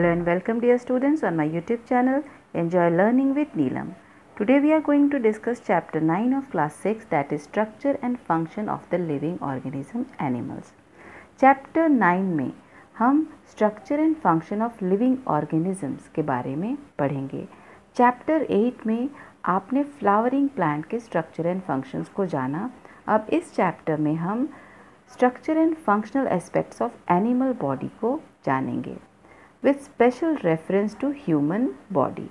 Hello and welcome dear students on my YouTube channel Enjoy Learning with Neelam. Today we are going to discuss chapter 9 of class 6, that is structure and function of the living organism animals. Chapter 9 में हम structure and function of living organisms के बारे में पढ़ेंगे. Chapter 8 में आपने flowering plant के structure and functions को जाना. अब इस chapter में हम structure and functional aspects of animal body को जानेंगे with special reference to human body.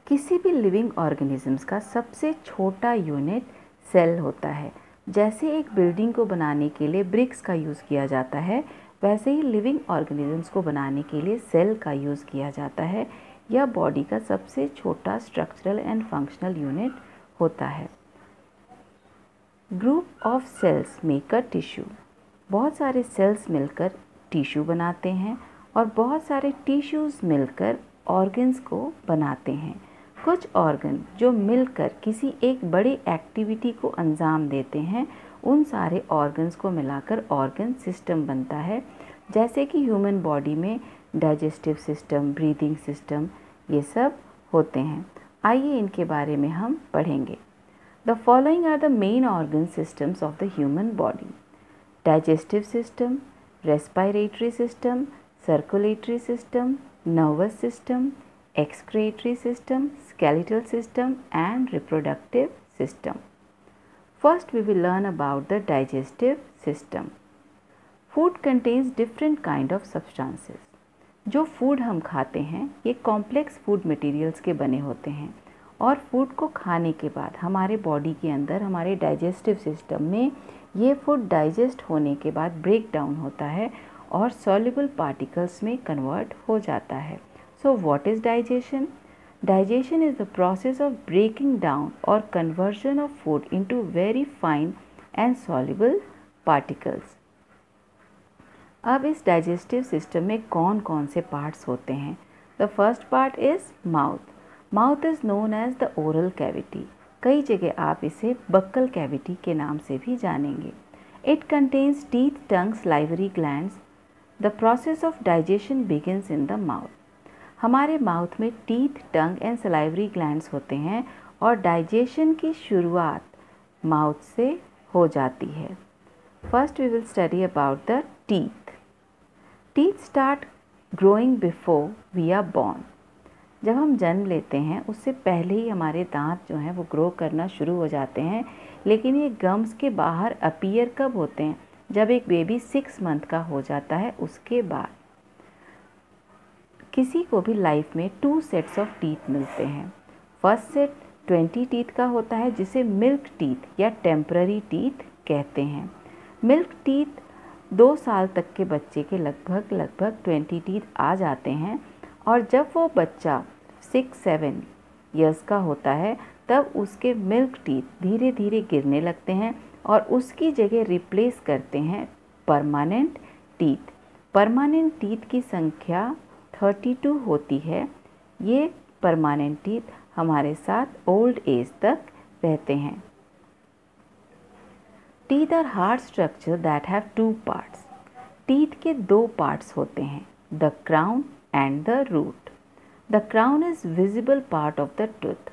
किसी भी लिविंग ऑर्गेनिजम्स का सबसे छोटा यूनिट सेल होता है. जैसे एक बिल्डिंग को बनाने के लिए ब्रिक्स का यूज़ किया जाता है, वैसे ही लिविंग ऑर्गेनिजम्स को बनाने के लिए सेल का यूज़ किया जाता है. यह बॉडी का सबसे छोटा स्ट्रक्चरल एंड फंक्शनल यूनिट होता है. Group of cells make a tissue. बहुत सारे सेल्स मिलकर टिश्यू बनाते हैं और बहुत सारे टिश्यूज़ मिलकर ऑर्गन्स को बनाते हैं. कुछ ऑर्गन जो मिलकर किसी एक बड़ी एक्टिविटी को अंजाम देते हैं, उन सारे ऑर्गन्स को मिलाकर ऑर्गन सिस्टम बनता है. जैसे कि ह्यूमन बॉडी में डाइजेस्टिव सिस्टम, ब्रीदिंग सिस्टम, ये सब होते हैं. आइए इनके बारे में हम पढ़ेंगे. The following are the main organ systems of the human body: digestive system, respiratory system, circulatory system, nervous system, excretory system, skeletal system and reproductive system. First we will learn about the digestive system. Food contains different kind of substances. जो food हम खाते हैं ये complex food materials के बने होते हैं और फूड को खाने के बाद हमारे बॉडी के अंदर, हमारे डाइजेस्टिव सिस्टम में ये फूड डाइजेस्ट होने के बाद ब्रेक डाउन होता है और सॉल्युबल पार्टिकल्स में कन्वर्ट हो जाता है. So what is digestion? Digestion is the process of breaking down और conversion of food into very fine and soluble particles. अब इस डाइजेस्टिव सिस्टम में कौन कौन से पार्ट्स होते हैं? The first part is mouth. Mouth is known as the oral cavity. कई जगह आप इसे बक्कल कैविटी के नाम से भी जानेंगे. It contains teeth, tongue, salivary glands. The process of digestion begins in the mouth. हमारे माउथ में teeth, tongue and salivary glands होते हैं और डाइजेशन की शुरुआत माउथ से हो जाती है. First we will study about the teeth. Teeth start growing before we are born. जब हम जन्म लेते हैं उससे पहले ही हमारे दांत जो हैं वो ग्रो करना शुरू हो जाते हैं. लेकिन ये गम्स के बाहर अपीयर कब होते हैं? जब एक बेबी 6 मंथ का हो जाता है उसके बाद. किसी को भी लाइफ में 2 सेट्स ऑफ टीथ मिलते हैं. फर्स्ट सेट 20 टीथ का होता है जिसे मिल्क टीथ या टेम्पररी टीथ कहते हैं. मिल्क टीथ 2 साल तक के बच्चे के लगभग 20 टीथ आ जाते हैं और जब वो बच्चा 6-7 ईयर्स का होता है तब उसके मिल्क टीथ धीरे धीरे गिरने लगते हैं और उसकी जगह रिप्लेस करते हैं परमानेंट टीथ. परमानेंट टीथ की संख्या 32 होती है. ये परमानेंट टीथ हमारे साथ ओल्ड एज तक रहते हैं. Teeth are hard structure that have 2 parts. Teeth के 2 पार्ट्स होते हैं, the crown and the root. The crown is visible part of the tooth.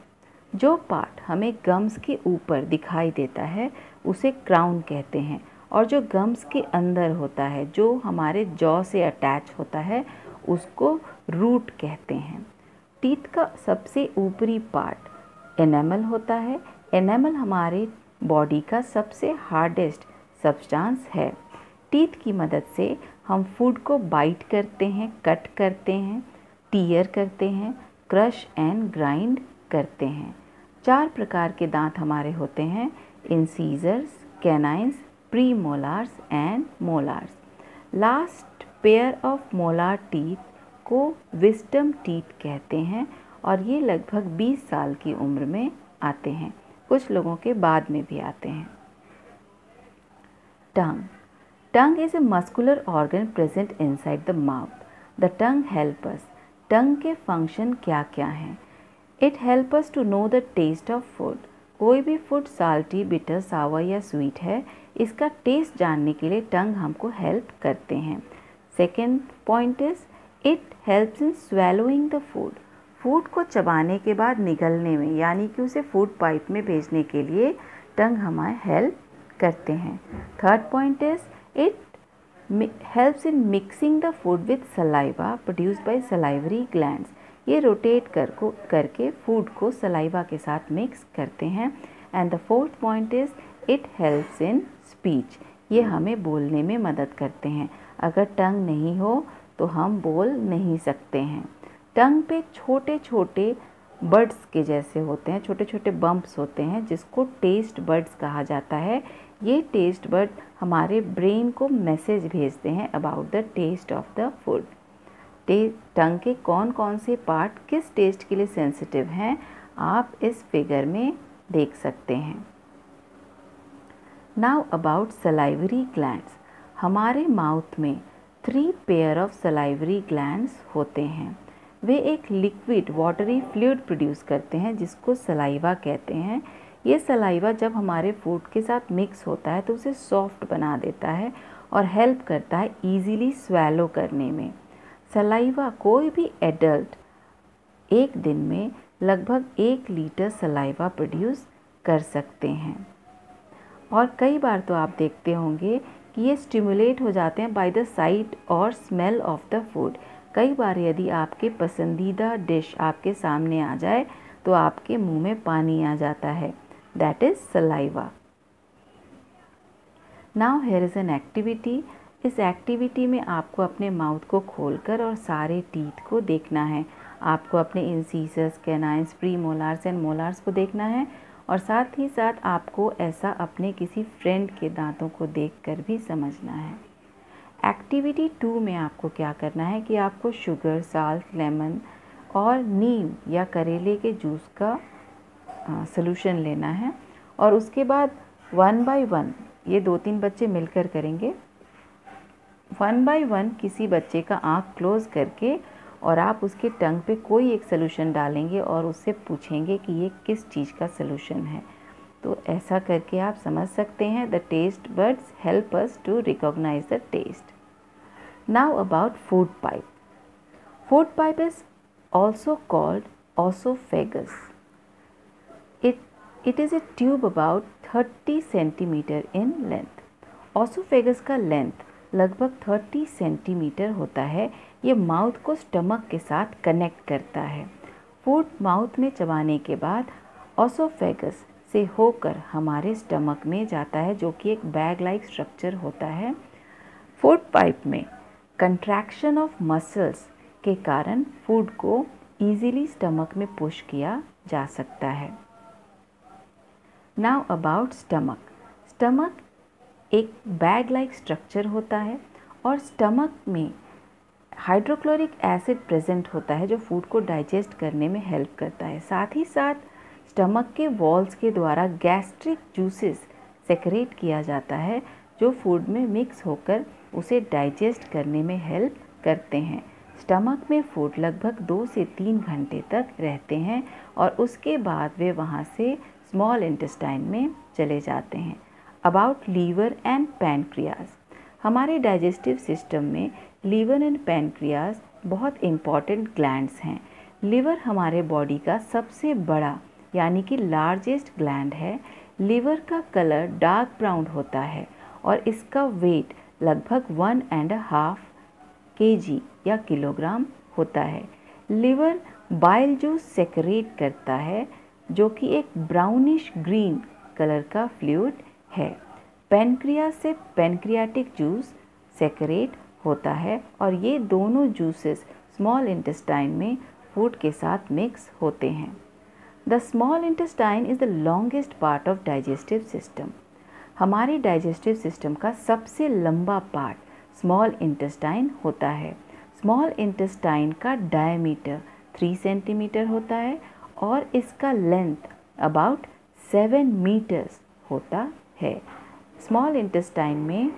जो पार्ट हमें गम्स के ऊपर दिखाई देता है उसे क्राउन कहते हैं और जो गम्स के अंदर होता है, जो हमारे जॉ से अटैच होता है, उसको रूट कहते हैं. टीथ का सबसे ऊपरी पार्ट एनेमल होता है. एनेमल हमारे बॉडी का सबसे हार्डेस्ट सब्सटेंस है. टीथ की मदद से हम फूड को बाइट करते हैं, कट करते हैं, टीयर करते हैं, क्रश एंड ग्राइंड करते हैं. 4 प्रकार के दांत हमारे होते हैं: incisors, canines, premolars and molars. Last pair of molar teeth को विस्डम टीथ कहते हैं और ये लगभग 20 साल की उम्र में आते हैं. कुछ लोगों के बाद में भी आते हैं. टंग. Tongue is a muscular organ present inside the mouth. The tongue helps us. Tongue के function क्या क्या हैं? It helps us to know the taste of food. कोई भी फूड साल्टी, बिटर, सावर या स्वीट है, इसका टेस्ट जानने के लिए टंग हमको हेल्प करते हैं. Second point is it helps in swallowing the food. Food को चबाने के बाद निगलने में, यानी कि उसे फूड पाइप में भेजने के लिए टंग हमारे हेल्प करते हैं। Third point is it helps in mixing the food with saliva produced by salivary glands. ये रोटेट करके फूड को सलाइवा के साथ मिक्स करते हैं। And the fourth point is it helps in speech. ये हमें बोलने में मदद करते हैं। अगर टंग नहीं हो तो हम बोल नहीं सकते हैं। टंग पे छोटे छोटे बर्ड्स के जैसे होते हैं, छोटे छोटे बम्प्स होते हैं जिसको टेस्ट बर्ड्स कहा जाता है। ये टेस्ट बर्ड हमारे ब्रेन को मैसेज भेजते हैं about the taste of the food. Tongue के कौन कौन से पार्ट किस टेस्ट के लिए सेंसिटिव हैं आप इस फिगर में देख सकते हैं। Now about salivary glands. हमारे माउथ में 3 पेयर ऑफ सलाइवरी ग्लैंड्स होते हैं। वे एक लिक्विड वाटरी फ्लूइड प्रोड्यूस करते हैं जिसको सलाइवा कहते हैं। ये सलाइवा जब हमारे फूड के साथ मिक्स होता है तो उसे सॉफ्ट बना देता है और हेल्प करता है ईजीली स्वेलो करने में। सलाइवा कोई भी एडल्ट एक दिन में लगभग 1 लीटर सलाइवा प्रोड्यूस कर सकते हैं। और कई बार तो आप देखते होंगे कि ये स्टिमुलेट हो जाते हैं बाय द साइट और स्मेल ऑफ द फूड। कई बार यदि आपके पसंदीदा डिश आपके सामने आ जाए तो आपके मुंह में पानी आ जाता है। That is saliva. Now here is an activity. इस एक्टिविटी में आपको अपने माउथ को खोलकर और सारे टीथ को देखना है। आपको अपने इंसीसस, कैनाइन्स, प्रीमोलार्स एंड मोलार्स को देखना है और साथ ही साथ आपको ऐसा अपने किसी फ्रेंड के दांतों को देखकर भी समझना है। एक्टिविटी 2 में आपको क्या करना है कि आपको शुगर, साल्ट, लेमन और नीम या करेले के जूस का सॉल्यूशन लेना है और उसके बाद 1 बाय 1 ये 2-3 बच्चे मिलकर करेंगे। 1 बाय 1 किसी बच्चे का आँख क्लोज करके और आप उसके टंग पे कोई एक सॉल्यूशन डालेंगे और उससे पूछेंगे कि ये किस चीज़ का सॉल्यूशन है। तो ऐसा करके आप समझ सकते हैं the taste buds help us to recognise the taste. Now about food pipe. Food pipe is also called oesophagus. It is a tube about 30 centimeter in length. Oesophagus का लेंथ लगभग 30 सेंटीमीटर होता है। ये माउथ को stomach के साथ connect करता है। फूड माउथ में चबाने के बाद ओसोफेगस से होकर हमारे स्टमक में जाता है जो कि एक बैग लाइक स्ट्रक्चर होता है। फूड पाइप में कंट्रैक्शन ऑफ मसल्स के कारण फूड को इजीली स्टमक में पुश किया जा सकता है। Now about stomach. स्टमक एक बैग लाइक स्ट्रक्चर होता है और स्टमक में हाइड्रोक्लोरिक एसिड प्रेजेंट होता है जो फूड को डाइजेस्ट करने में हेल्प करता है। साथ ही साथ स्टमक के वॉल्स के द्वारा गैस्ट्रिक जूसेस सेक्रेट किया जाता है जो फूड में मिक्स होकर उसे डाइजेस्ट करने में हेल्प करते हैं। स्टमक में फूड लगभग 2 से 3 घंटे तक रहते हैं और उसके बाद वे वहाँ से स्मॉल इंटेस्टाइन में चले जाते हैं। About liver and pancreas. हमारे डाइजेस्टिव सिस्टम में लीवर एंड पैनक्रियाज बहुत इम्पॉर्टेंट ग्लैंड्स हैं। लीवर हमारे बॉडी का सबसे बड़ा यानी कि लार्जेस्ट ग्लैंड है। लीवर का कलर डार्क ब्राउन होता है और इसका वेट लगभग 1.5 kg या किलोग्राम होता है। लीवर बाइल जूस सेक्रेट करता है जो कि एक ब्राउनिश ग्रीन कलर का फ्लूइड है। पैनक्रियाज से पैनक्रियाटिक जूस सेक्रेट होता है और ये दोनों जूसेस स्मॉल इंटेस्टाइन में फूड के साथ मिक्स होते हैं। The small intestine is the longest part of digestive system. हमारे डाइजेस्टिव सिस्टम का सबसे लंबा पार्ट स्मॉल इंटेस्टाइन होता है। स्मॉल इंटेस्टाइन का डायमीटर 3 सेंटीमीटर होता है और इसका लेंथ अबाउट 7 मीटर्स होता है। स्मॉल इंटेस्टाइन में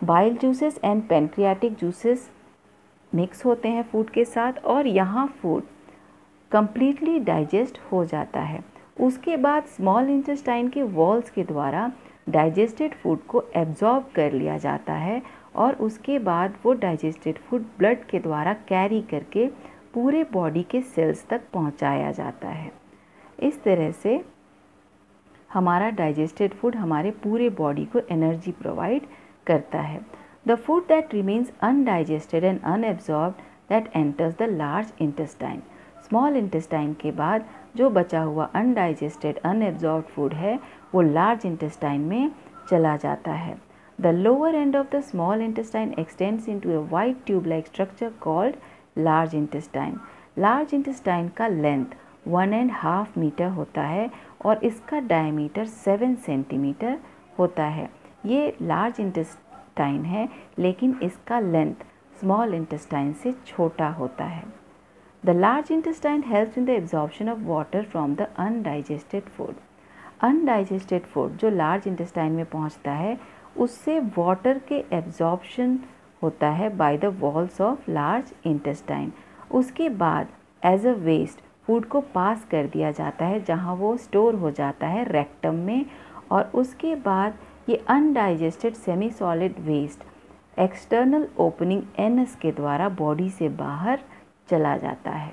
bile juices and pancreatic juices mix होते हैं फूड के साथ और यहाँ फूड कंप्लीटली डाइजेस्ट हो जाता है। उसके बाद स्मॉल इंटेस्टाइन के वॉल्स के द्वारा डाइजेस्टेड फूड को एब्जॉर्ब कर लिया जाता है और उसके बाद वो डाइजेस्टेड फूड ब्लड के द्वारा कैरी करके पूरे बॉडी के सेल्स तक पहुंचाया जाता है। इस तरह से हमारा डाइजेस्टेड फूड हमारे पूरे बॉडी को एनर्जी प्रोवाइड करता है। The food that remains undigested and unabsorbed that enters the large intestine. Small intestine के बाद जो बचा हुआ अनडाइजेस्टेड अनएब्जॉर्ब्ड फूड है वो लार्ज इंटेस्टाइन में चला जाता है। The lower end of the small intestine x tends into a wide tube like structure called large intestine. Large intestine का लेंथ 1.5 मीटर होता है और इसका डायमीटर 7 सेंटीमीटर होता है। ये लार्ज इंटेस्टाइन है लेकिन इसका लेंथ स्मॉल इंटेस्टाइन से छोटा होता है। The large intestine helps in the absorption of water from the undigested food. Undigested food जो large intestine में पहुंचता है उससे water के absorption होता है by the walls of large intestine. उसके बाद as a waste फूड को पास कर दिया जाता है जहां वो स्टोर हो जाता है रेक्टम में और उसके बाद ये undigested semi solid waste external opening anus के द्वारा बॉडी से बाहर चला जाता है।